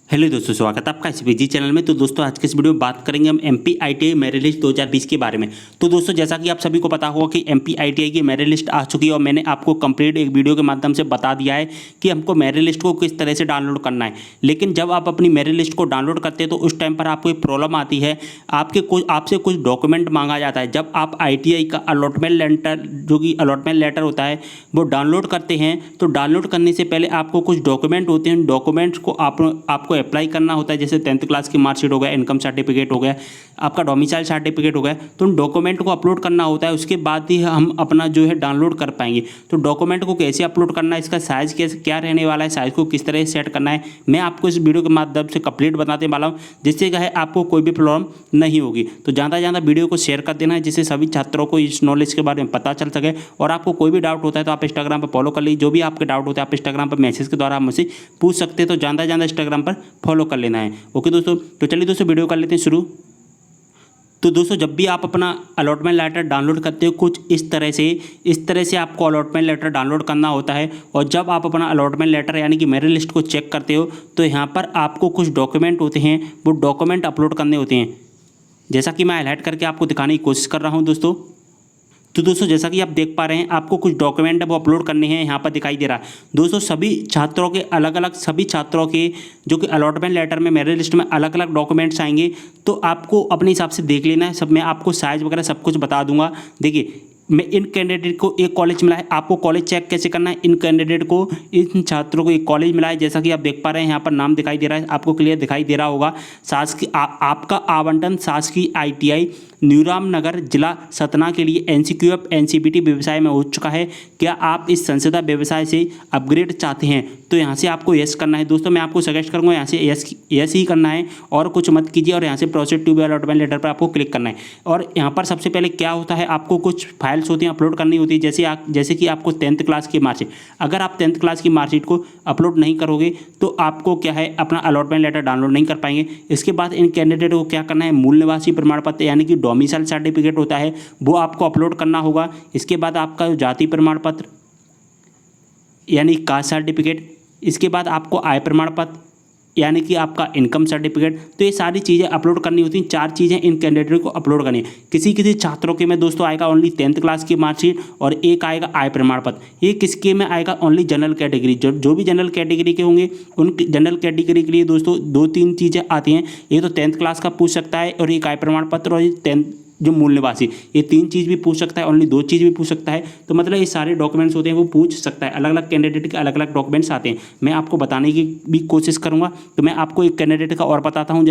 Hello दोस्तों, स्वागत है आपका एसपीजी चैनल में। तो दोस्तों आज के इस वीडियो में बात करेंगे हम एमपी आईटीआई मेरिट लिस्ट 2020 के बारे में। तो दोस्तों जैसा कि आप सभी को पता होगा कि एमपी आईटीआई की मेरिट लिस्ट आ चुकी है और मैंने आपको कंप्लीट एक वीडियो के माध्यम से बता दिया है कि हमको मेरिट लिस्ट को किस तरह से डाउनलोड करना है। लेकिन जब आप अपनी मेरिट लिस्ट को डाउनलोड करते हैं तो उस टाइम पर आपको एक प्रॉब्लम आती है, आपसे कुछ डॉक्यूमेंट मांगा जाता है। जब आप आई का अलॉटमेंट लेटर, जो कि अलॉटमेंट लेटर होता है, वो डाउनलोड करते हैं तो डाउनलोड करने से पहले आपको कुछ डॉक्यूमेंट होते हैं। डॉक्यूमेंट्स को आपको अप्लाई करना होता है, जैसे 10th क्लास की मार्कशीट हो गया, इनकम सर्टिफिकेट हो गया, आपका डोमिसाइल सर्टिफिकेट हो गया। तो उन डॉक्यूमेंट को अपलोड करना होता है, उसके बाद ही हम अपना जो है डाउनलोड कर पाएंगे। तो डॉक्यूमेंट को कैसे अपलोड करना है, इसका साइज़ कैसे क्या रहने वाला है, साइज़ को किस तरह से सेट करना है, मैं आपको इस वीडियो के माध्यम से कंप्लीट बताने वाला हूँ, जिससे क्या है आपको कोई भी प्रॉब्लम नहीं होगी। तो ज़्यादा वीडियो को शेयर कर देना है, जिससे सभी छात्रों को इस नॉलेज के बारे में पता चल सके। और आपको कोई भी डाउट होता है तो आप इंस्टाग्राम पर फॉलो कर लीजिए। जो भी आपके डाउट होता है आप इंस्टाग्राम पर मैसेज के द्वारा मुझसे पूछ सकते हैं। तो ज़्यादा इंस्टाग्राम पर फॉलो कर लेना है। ओके दोस्तों, तो चलिए दोस्तों वीडियो कर लेते हैं शुरू। तो दोस्तों जब भी आप अपना अलॉटमेंट लेटर डाउनलोड करते हो कुछ इस तरह से आपको अलॉटमेंट लेटर डाउनलोड करना होता है। और जब आप अपना अलॉटमेंट लेटर यानी कि मेरिट लिस्ट को चेक करते हो तो यहाँ पर आपको कुछ डॉक्यूमेंट होते हैं, वो डॉक्यूमेंट अपलोड करने होते हैं, जैसा कि मैं हाईलाइट करके आपको दिखाने की कोशिश कर रहा हूँ दोस्तों। तो दोस्तों जैसा कि आप देख पा रहे हैं आपको कुछ डॉक्यूमेंट है वो अपलोड करने हैं, यहाँ पर दिखाई दे रहा है। दोस्तों सभी छात्रों के सभी छात्रों के जो कि अलॉटमेंट लेटर में मेरिट लिस्ट में अलग अलग डॉक्यूमेंट्स आएंगे, तो आपको अपने हिसाब से देख लेना है। सब मैं आपको साइज़ वगैरह सब कुछ बता दूंगा। देखिए, मैं इन कैंडिडेट को एक कॉलेज मिला है, आपको कॉलेज चेक कैसे करना है। इन कैंडिडेट को, इन छात्रों को एक कॉलेज मिला है, जैसा कि आप देख पा रहे हैं यहाँ पर नाम दिखाई दे रहा है, आपको क्लियर दिखाई दे रहा होगा। शासकीय आपका आवंटन शासकीय आईटीआई न्यूराम नगर जिला सतना के लिए एनसीक्यूएफ एनसीबीटी व्यवसाय में हो चुका है। क्या आप इस संस्था व्यवसाय से अपग्रेड चाहते हैं तो यहाँ से आपको यस करना है। दोस्तों मैं आपको सजेस्ट करूँगा यहाँ से यस ही करना है और कुछ मत कीजिए। और यहाँ से proceed to B allotment letter पर आपको क्लिक करना है। और यहाँ पर सबसे पहले क्या होता है, आपको कुछ फाइल्स होती हैं अपलोड करनी होती है, जैसे कि आपको 10th क्लास की मार्कशीट। अगर आप 10th क्लास की मार्कशीट को अपलोड नहीं करोगे तो आपको क्या है अपना अलॉटमेंट लेटर डाउनलोड नहीं कर पाएंगे। इसके बाद इन कैंडिडेट को क्या करना है, मूल निवासी प्रमाण पत्र यानी कि डोमिसाइल सर्टिफिकेट होता है वो आपको अपलोड करना होगा। इसके बाद आपका जो जाति प्रमाण पत्र यानी कास्ट सर्टिफिकेट, इसके बाद आपको आय प्रमाण पत्र यानी कि आपका इनकम सर्टिफिकेट। तो ये सारी चीज़ें अपलोड करनी होती हैं। 4 चीज़ें इन कैंडिडेट को अपलोड करनी है। किसी छात्रों के में दोस्तों आएगा ओनली 10th क्लास की मार्कशीट और एक आएगा आय प्रमाण पत्र। ये किसके में आएगा, ओनली जनरल कैटेगरी। जो भी जनरल कैटेगरी के होंगे उन जनरल कैटेगरी के लिए दोस्तों 2-3 चीज़ें आती हैं। ये तो 10th क्लास का पूछ सकता है और एक आय प्रमाण पत्र और 10th जो मूल निवासी, ये 3 चीज़ भी पूछ सकता है, ओनली 2 चीज़ भी पूछ सकता है। तो मतलब ये सारे डॉक्यूमेंट्स होते हैं वो पूछ सकता है। अलग अलग कैंडिडेट के अलग अलग डॉक्यूमेंट्स आते हैं, मैं आपको बताने की भी कोशिश करूंगा। तो मैं आपको एक कैंडिडेट का और बताता हूं।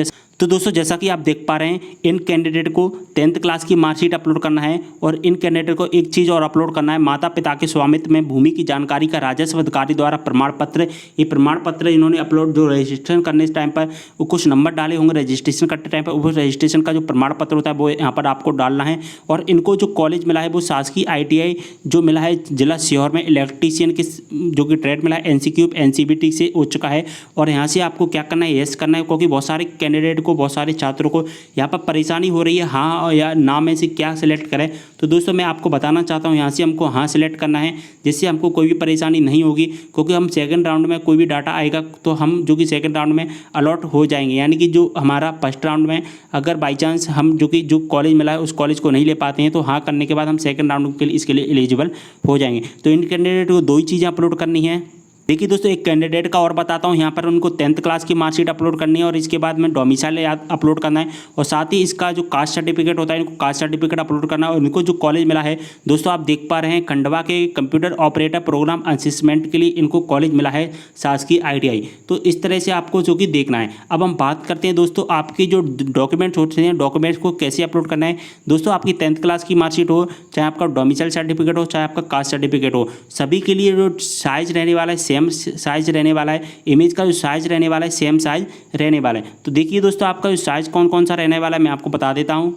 जैसा कि आप देख पा रहे हैं इन कैंडिडेट को 10th क्लास की मार्कशीट अपलोड करना है और इन कैंडिडेट को एक चीज़ और अपलोड करना है, माता पिता के स्वामित्व में भूमि की जानकारी का राजस्व अधिकारी द्वारा प्रमाण पत्र। ये प्रमाण पत्र इन्होंने अपलोड जो रजिस्ट्रेशन करने इस टाइम पर वो कुछ नंबर डाले होंगे रजिस्ट्रेशन करते टाइम पर, वो रजिस्ट्रेशन का जो प्रमाण पत्र होता है वो यहाँ पर आपको डालना है। और इनको जो कॉलेज मिला है वो शासकीय आईटीआई जो मिला है जिला सीहोर में इलेक्ट्रीशियन के जो कि ट्रेड मिला है एनसीक्यूएफ एनसीबीटी से हो चुका है। और यहाँ से आपको क्या करना है, यस करना है, क्योंकि बहुत सारे कैंडिडेट को, बहुत सारे छात्रों को यहाँ पर परेशानी हो रही है हाँ या ना में से क्या सिलेक्ट करें। तो दोस्तों मैं आपको बताना चाहता हूँ यहाँ से हमको हाँ सिलेक्ट करना है, जिससे हमको कोई भी परेशानी नहीं होगी। क्योंकि हम सेकंड राउंड में कोई भी डाटा आएगा तो हम जो कि सेकंड राउंड में अलॉट हो जाएंगे, यानी कि जो हमारा फर्स्ट राउंड में अगर बाई चांस हम जो कॉलेज मिला है उस कॉलेज को नहीं ले पाते हैं तो हाँ करने के बाद हम सेकंड राउंड के लिए इसके लिए एलिजिबल हो जाएंगे। तो इन कैंडिडेट को 2 ही चीज़ें अपलोड करनी है। देखिए दोस्तों एक कैंडिडेट का और बताता हूँ, यहाँ पर उनको 10th क्लास की मार्कशीट अपलोड करनी है और इसके बाद में डोमिसाइल अपलोड करना है और साथ ही इसका जो कास्ट सर्टिफिकेट होता है इनको कास्ट सर्टिफिकेट अपलोड करना है। और इनको जो कॉलेज मिला है दोस्तों आप देख पा रहे हैं खंडवा के कंप्यूटर ऑपरेटर प्रोग्राम असिस्टेंट के लिए इनको कॉलेज मिला है शासकीय आईटीआई। तो इस तरह से आपको जो कि देखना है। अब हम बात करते हैं दोस्तों आपके जो डॉक्यूमेंट्स होते हैं, डॉक्यूमेंट्स को कैसे अपलोड करना है। दोस्तों आपकी 10th क्लास की मार्कशीट हो, चाहे आपका डोमिसाइल सर्टिफिकेट हो, चाहे आपका कास्ट सर्टिफिकेट हो, सभी के लिए जो साइज रहने वाला है साइज रहने वाला है। इमेज का जो साइज रहने वाला है सेम साइज रहने वाला है। तो देखिए दोस्तों आपका जो साइज कौन कौन सा रहने वाला है मैं आपको बता देता हूँ।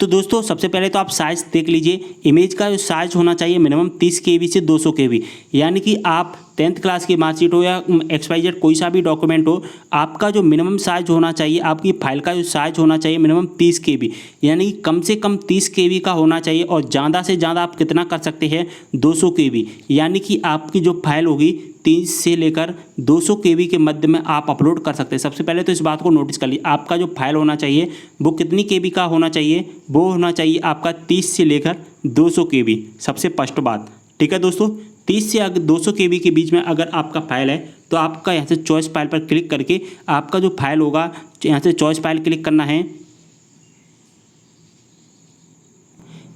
तो दोस्तों सबसे पहले तो आप साइज़ देख लीजिए। इमेज का जो साइज होना चाहिए मिनिमम 30 KB से 200 KB, यानी कि आप 10th क्लास की मार्कशीट हो या XYZ कोई सा भी डॉक्यूमेंट हो, आपका जो मिनिमम साइज होना चाहिए, आपकी फाइल का जो साइज होना चाहिए मिनिमम 30 KB, यानी कम से कम 30 KB का होना चाहिए। और ज़्यादा से ज़्यादा आप कितना कर सकते हैं, 200 KB, यानी कि आपकी जो फाइल होगी 30 से लेकर 200 KB के मध्य में आप अपलोड कर सकते हैं। सबसे पहले तो इस बात को नोटिस कर लीजिए, आपका जो फाइल होना चाहिए वो कितनी KB का होना चाहिए, वो होना चाहिए आपका 30 से लेकर 200 KB, सबसे फर्स्ट बात। ठीक है दोस्तों, 30 से अगर 200 KB के बीच में अगर आपका फाइल है तो आपका यहाँ से चॉइस फाइल पर क्लिक करके आपका जो फाइल होगा, यहाँ से चॉइस फाइल क्लिक करना है।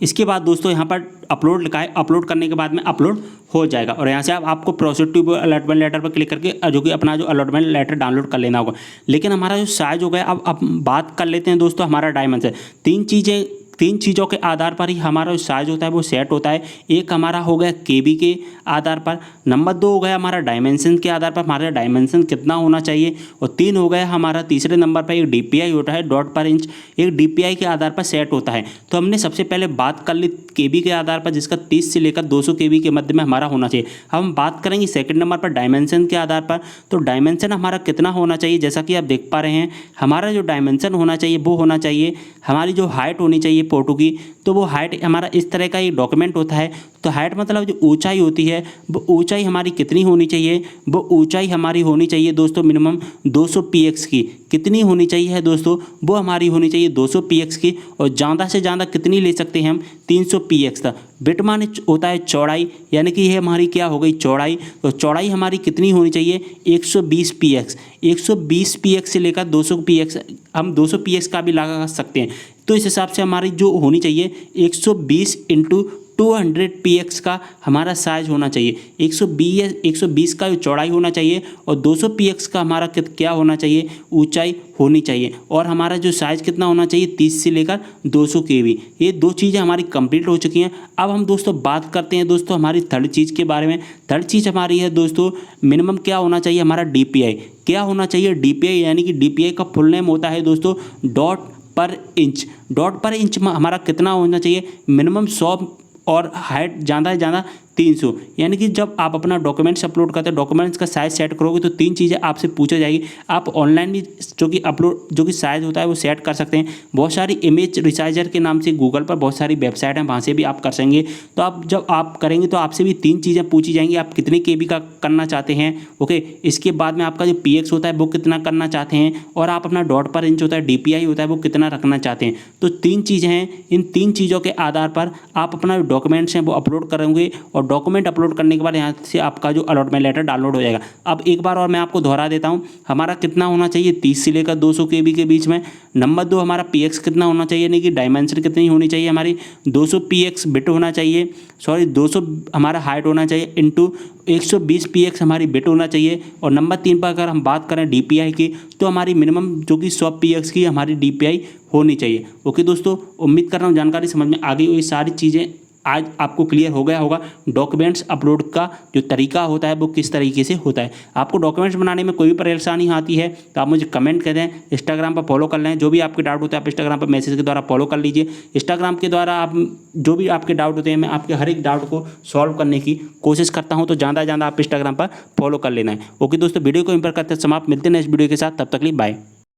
इसके बाद दोस्तों यहाँ पर अपलोड लिखा है, अपलोड करने के बाद में अपलोड हो जाएगा। और यहाँ से आपको प्रोसीड टू अलॉटमेंट लेटर पर क्लिक करके जो कि अपना जो अलॉटमेंट लेटर डाउनलोड कर लेना होगा। लेकिन हमारा जो साइज हो गया, अब बात कर लेते हैं दोस्तों हमारा डायमेंशन। तीन चीज़ों के आधार पर ही हमारा जो साइज होता है वो सेट होता है। एक हमारा हो गया KB के आधार पर, नंबर 2 हो गया हमारा डायमेंशन के आधार पर, हमारा डायमेंशन कितना होना चाहिए, और 3 हो गया हमारा तीसरे नंबर पर एक DPI होता है, डॉट पर इंच, एक DPI के आधार पर सेट होता है। तो हमने सबसे पहले बात कर ली KB के आधार पर, जिसका 30 से लेकर 200 KB के मध्य में हमारा होना चाहिए। अब हम बात करेंगे सेकंड नंबर पर डायमेंशन के आधार पर। तो डायमेंशन हमारा कितना होना चाहिए, जैसा कि आप देख पा रहे हैं, हमारा जो डायमेंशन होना चाहिए वो होना चाहिए, हमारी जो हाइट होनी चाहिए फोटो की, तो वो हाइट हमारा इस तरह का एक डॉक्यूमेंट होता है। तो हाइट मतलब जो ऊंचाई होती है, वो ऊंचाई हमारी कितनी होनी चाहिए, वो ऊंचाई हमारी होनी चाहिए दोस्तों मिनिमम 200 PX की। कितनी होनी चाहिए है दोस्तों, वो हमारी होनी चाहिए 200 PX की। और ज़्यादा से ज़्यादा कितनी ले सकते हैं हम, 300 PX तक। बिट माने होता है चौड़ाई, यानी कि ये हमारी क्या हो गई, चौड़ाई। तो चौड़ाई हमारी कितनी होनी चाहिए, 120 PX। 120 PX से लेकर 200 PX, हम 200 PX का भी लगा सकते हैं। तो इस हिसाब से हमारी जो होनी चाहिए 120 × 200 PX का हमारा साइज होना चाहिए। 120 का चौड़ाई होना चाहिए और 200 PX का हमारा क्या होना चाहिए, ऊंचाई होनी चाहिए। और हमारा जो साइज कितना होना चाहिए, 30 से लेकर 200 KB। ये 2 चीज़ें हमारी कंप्लीट हो चुकी हैं। अब हम दोस्तों बात करते हैं दोस्तों हमारी थर्ड चीज़ के बारे में। थर्ड चीज़ हमारी है दोस्तों मिनिमम क्या होना चाहिए, हमारा DPI। क्या होना चाहिए, DPI, यानी कि DPI का फुल नेम होता है दोस्तों डॉट पर इंच। डॉट पर इंच में हमारा कितना होना चाहिए, मिनिमम 100 और हाइट ज़्यादा से ज़्यादा 300। यानी कि जब आप अपना डॉक्यूमेंट्स अपलोड करते हैं, डॉक्यूमेंट्स का साइज सेट करोगे तो 3 चीज़ें आपसे पूछा जाएगी। आप ऑनलाइन भी जो कि साइज होता है वो सेट कर सकते हैं। बहुत सारी इमेज रिसाइजर के नाम से गूगल पर बहुत सारी वेबसाइट हैं, वहाँ से भी आप कर सकेंगे। तो आप जब आप करेंगे तो आपसे भी 3 चीज़ें पूछी जाएंगी, आप कितने KB का करना चाहते हैं, ओके। इसके बाद में आपका जो PX होता है वो कितना करना चाहते हैं, और आप अपना डॉट पर इंच होता है DPI होता है वो कितना रखना चाहते हैं। तो 3 चीज़ें हैं, इन 3 चीज़ों के आधार पर आप अपना डॉक्यूमेंट्स हैं वो अपलोड करेंगे। और डॉक्यूमेंट अपलोड करने के बाद यहाँ से आपका जो अलॉटमेंट लेटर डाउनलोड हो जाएगा। अब एक बार और मैं आपको दोहरा देता हूँ, हमारा कितना होना चाहिए, 30 से लेकर 200 KB के बीच में। नंबर 2 हमारा PX कितना होना चाहिए, यानी कि डायमेंशन कितनी होनी चाहिए हमारी, 200 PX बिट होना चाहिए, 200 हमारा हाइट होना चाहिए इंटू 120 PX हमारी बिट होना चाहिए। और नंबर 3 पर अगर हम बात करें DPI की, तो हमारी मिनिमम जो कि 100 PX की हमारी DPI होनी चाहिए। ओके दोस्तों, उम्मीद कर रहा हूँ जानकारी समझ में आ गई। ये सारी चीज़ें आज आपको क्लियर हो गया होगा। डॉक्यूमेंट्स अपलोड का जो तरीका होता है वो किस तरीके से होता है। आपको डॉक्यूमेंट्स बनाने में कोई भी परेशानी आती है तो आप मुझे कमेंट करें, इंस्टाग्राम पर फॉलो कर लें। जो भी आपके डाउट होते हैं आप इंस्टाग्राम पर मैसेज के द्वारा फॉलो कर लीजिए। इंस्टाग्राम के द्वारा आप जो भी आपके डाउट होते हैं, मैं आपके हर एक डाउट को सॉल्व करने की कोशिश करता हूँ। तो ज़्यादा से ज़्यादा आप इंस्टाग्राम पर फॉलो कर लेना है। ओके दोस्तों, वीडियो को इन पर करते समाप्त, मिलते हैं नेक्स्ट वीडियो के साथ, तब तक के लिए बाय।